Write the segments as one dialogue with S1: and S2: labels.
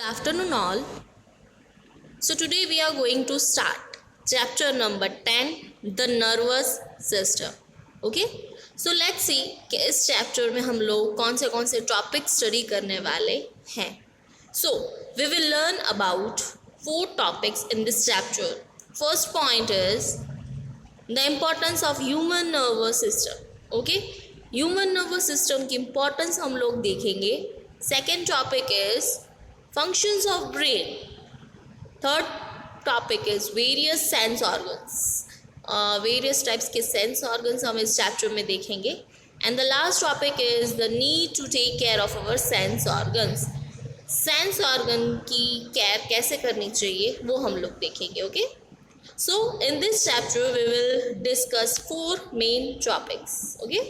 S1: Afternoon all. So today we are going to start chapter number 10, the nervous system. Okay? So let's see कि इस chapter में हम लोग कौन से topic study करने वाले हैं. So we will learn about 4 topics in this chapter. First point is the importance of human nervous system. Okay? Human nervous system की importance हम लोग देखेंगे. Second topic is functions of brain. Third topic is various sense organs. Various types के sense organs हम इस chapter में देखेंगे. And the last topic is the need to take care of our sense organs. Sense organ की care कैसे करनी चाहिए वो हम लोग देखेंगे. Okay? So in this chapter we will discuss 4 main topics. Okay?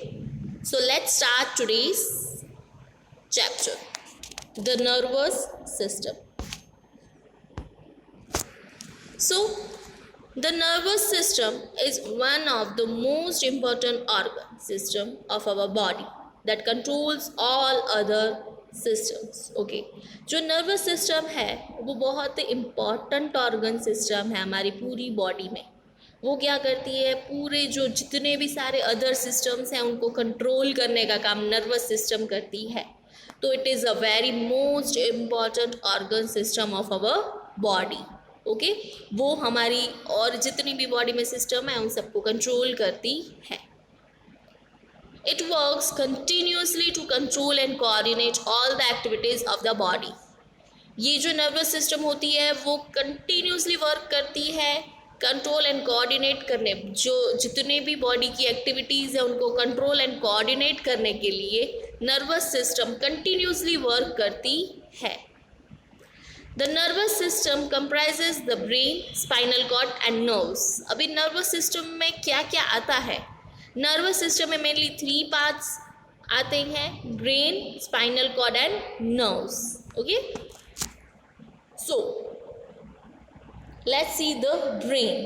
S1: So let's start today's chapter. The nervous system. So the nervous system is one of the most important organ system of our body that controls all other systems. Okay, जो nervous system है वो बहुत important organ system है हमारी पूरी body में. वो क्या करती है, पूरे जो जितने भी सारे अदर सिस्टम्स हैं उनको कंट्रोल करने का काम नर्वस सिस्टम करती है. तो it is a very most important organ system of our body. Okay, वो हमारी और जितनी भी बॉडी में सिस्टम है उन सबको कंट्रोल करती है. It works continuously to control and coordinate all the activities of the body. ये जो नर्वस सिस्टम होती है वो कंटिन्यूसली वर्क करती है कंट्रोल एंड कोऑर्डिनेट करने, जो जितने भी बॉडी की एक्टिविटीज़ है उनको कंट्रोल एंड कोऑर्डिनेट करने के लिए नर्वस सिस्टम कंटिन्यूसली वर्क करती है. The nervous system comprises the brain, spinal cord and nerves. अभी नर्वस सिस्टम में क्या क्या आता है? नर्वस सिस्टम में मेनली 3 पार्ट्स आते हैं, brain, spinal cord and nerves. Okay, so let's see the brain.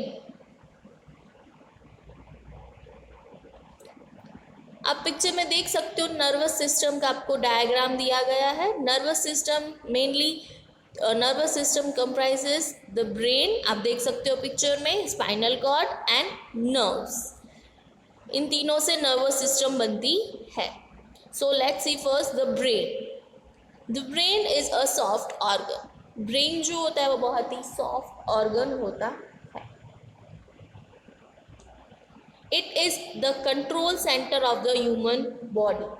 S1: आप पिक्चर में देख सकते हो नर्वस सिस्टम का आपको डायग्राम दिया गया है. Nervous system mainly nervous system comprises the brain, आप देख सकते हो पिक्चर में, स्पाइनल कॉर्ड एंड नर्व्स. इन तीनों से नर्वस सिस्टम बनती है. सो let's see first the brain. The brain is a soft organ. Brain जो होता है वो बहुत ही सॉफ्ट ऑर्गन होता है. It is the control centre of the human body.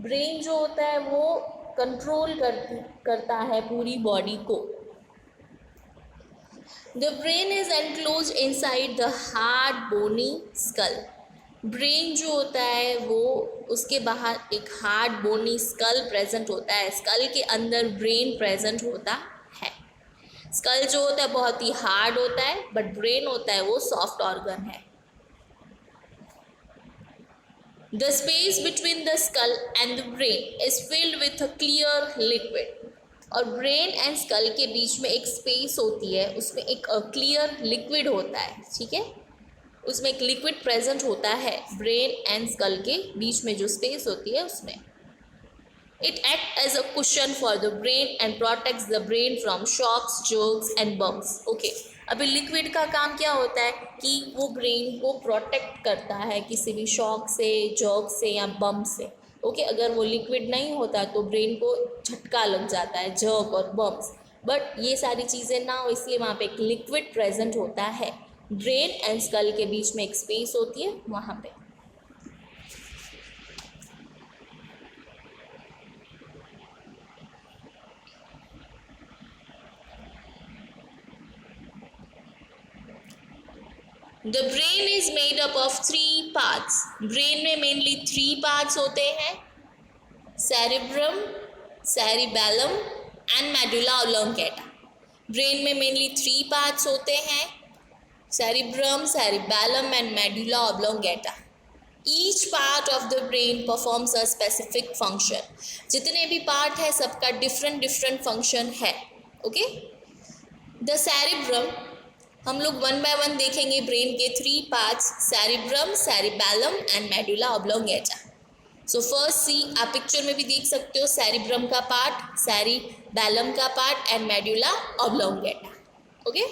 S1: Brain जो होता है वो कंट्रोल करता है पूरी बॉडी को. The brain is enclose inside the hard bony skull. Brain जो होता है वो उसके बाहर एक हार्ड बोनी स्कल प्रेजेंट होता है. स्कल के अंदर ब्रेन प्रेजेंट होता है. स्कल जो होता है बहुत ही हार्ड होता है, बट ब्रेन होता है वो सॉफ्ट ऑर्गन है. The space between the skull and the brain is filled with a clear liquid. और ब्रेन एंड स्कल के बीच में एक स्पेस होती है, उसमें एक क्लियर लिक्विड होता है. ठीक है, उसमें एक लिक्विड प्रेजेंट होता है ब्रेन एंड स्कल के बीच में जो स्पेस होती है उसमें. It act as a cushion for the brain and protects the brain from shocks, jerks and bumps. Okay, अभी लिक्विड का काम क्या होता है कि वो ब्रेन को प्रोटेक्ट करता है किसी भी शॉक से, जर्क से या बम से. ओके, अगर वो लिक्विड नहीं होता तो ब्रेन को झटका लग जाता है, जर्क और बम्स. बट ये सारी चीज़ें ना हो इसलिए वहाँ पे एक लिक्विड प्रेजेंट होता है. ब्रेन एंड स्कल के बीच में एक स्पेस होती है वहाँ पे. The brain is made up of 3 parts. Brain में मेनली 3 पार्ट्स होते हैं, cerebrum, cerebellum and medulla oblongata. Brain में मेनली 3 पार्ट्स होते हैं, cerebrum, cerebellum and medulla oblongata. Each part of the brain performs a specific function. जितने भी part है सबका डिफरेंट फंक्शन है. ओके, द cerebrum हम लोग 1 by 1 देखेंगे. ब्रेन के 3 parts, cerebrum, cerebellum and medulla oblongata. So first see, आप पिक्चर में भी देख सकते हो सेरिब्रम का पार्ट, सेरिबैलम का part and medulla oblongata. Okay,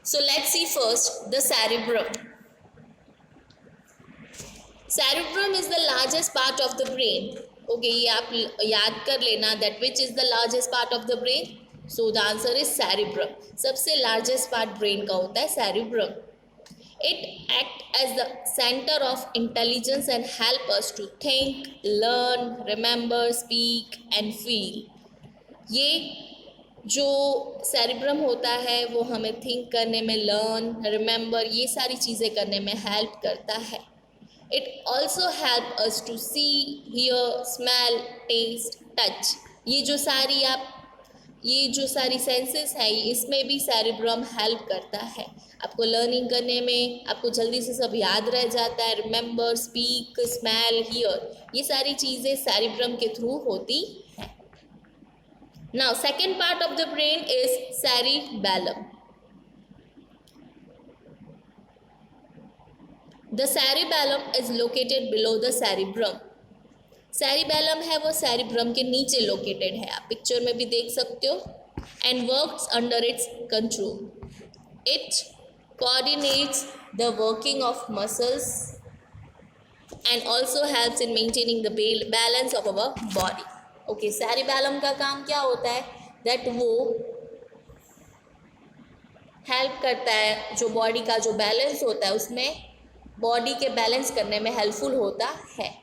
S1: so let's see first the cerebrum. Cerebrum is the largest part of the brain. Okay, ये आप याद कर लेना that which is the largest part of the brain. So the answer is cerebrum. सबसे largest part brain का होता है cerebrum. It acts as the center of intelligence and help us to think, learn, remember, speak and feel. ये जो cerebrum होता है वो हमें थिंक करने में, लर्न, रिमेंबर, ये सारी चीज़ें करने में हेल्प करता है. It also help us to see, hear, smell, taste, touch. ये जो सारी सेंसेस हैं, इसमें भी सेरिब्रम हेल्प करता है. आपको लर्निंग करने में, आपको जल्दी से सब याद रह जाता है. रिमेंबर, स्पीक, स्मेल, हियर, ये सारी चीज़ें सेरिब्रम के थ्रू होती हैं. Now second part of the brain is cerebellum. The cerebellum is located below the cerebrum. Cerebellum है वो सेरिब्रम के नीचे लोकेटेड है, आप पिक्चर में भी देख सकते हो. And works under its control. It coordinates the working of muscles and also helps in maintaining the balance of our body. Okay, cerebellum का काम क्या होता है, that वो हेल्प करता है, जो बॉडी का जो बैलेंस होता है उसमें बॉडी के बैलेंस करने में हेल्पफुल होता है.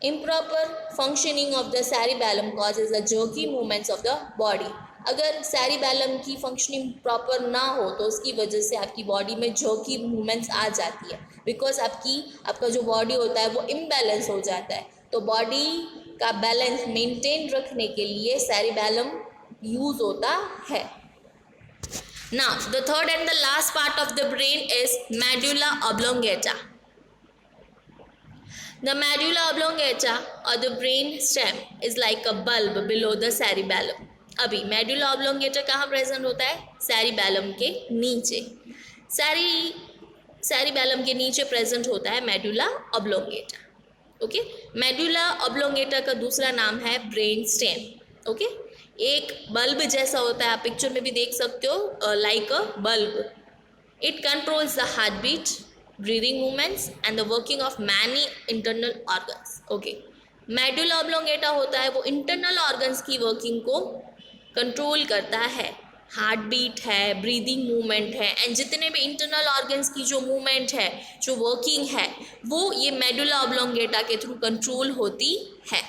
S1: improper functioning of the cerebellum causes the jerky movements of the body. अगर सेरिबैलम की फंक्शनिंग प्रॉपर ना हो तो उसकी वजह से आपकी बॉडी में जर्की मूवमेंट्स आ जाती है, बिकॉज आपका जो बॉडी होता है वो इम्बैलेंस हो जाता है. तो बॉडी का बैलेंस मेंटेन रखने के लिए सेरिबैलम यूज होता है. Now the third and the last part of the brain is medulla oblongata. The medulla oblongata or the brain stem is like a bulb below the cerebellum. अभी medulla oblongata कहाँ present होता है, cerebellum के नीचे. Cerebellum के नीचे present होता है medulla oblongata. Okay, medulla oblongata का दूसरा नाम है ब्रेन स्टेम. ओके, एक बल्ब जैसा होता है, आप पिक्चर में भी देख सकते हो, like a bulb. It controls the heart beat, breathing movements and the working of many internal organs. Okay, medulla oblongata होता है वो इंटरनल ऑर्गन्स की वर्किंग को कंट्रोल करता है. हार्ट बीट है, ब्रीदिंग मूवमेंट है एंड जितने भी इंटरनल ऑर्गन्स की जो मूवमेंट है, जो वर्किंग है, वो ये मेडुला ऑब्लोंगेटा के थ्रू कंट्रोल होती है.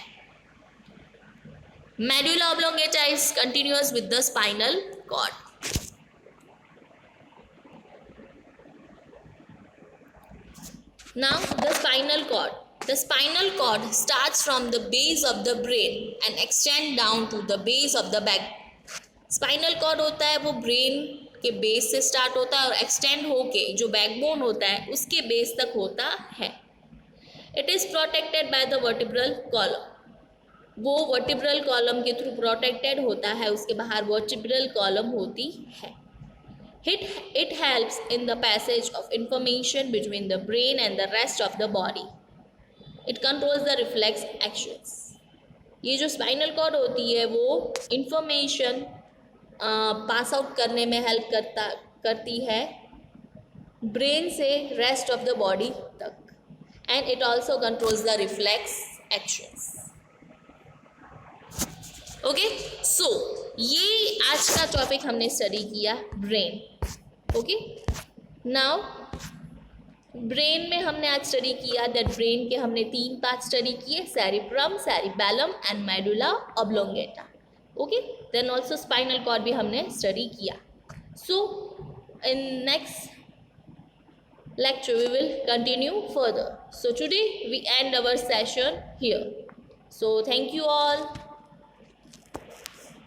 S1: Medulla oblongata is continuous with the spinal cord. Now the spinal cord. The spinal cord starts from the base of the brain and extend down to the base of the back. Spinal cord होता है वो brain के base से start होता है और extend होके जो बैकबोन होता है उसके बेस तक होता है. It is protected by the vertebral column. वो वर्टिब्रल कॉलम के थ्रू प्रोटेक्टेड होता है, उसके बाहर वर्टिब्रल कॉलम होती है. It helps in the passage of information between the brain and the rest of the body. It controls the reflex actions. ये जो स्पाइनल कॉर्ड होती है वो इंफॉर्मेशन पास आउट करने में हेल्प करती है ब्रेन से रेस्ट ऑफ द बॉडी तक. And it also controls the reflex actions. Okay, so ये आज का टॉपिक हमने स्टडी किया ब्रेन. ओके, नाउ ब्रेन में हमने आज स्टडी किया दैट ब्रेन के हमने 3 पार्ट स्टडी किए, cerebrum, cerebellum and medulla oblongata. Okay, then also spinal cord भी हमने स्टडी किया. So in next lecture we will continue further. So today we end our session here. So thank you all.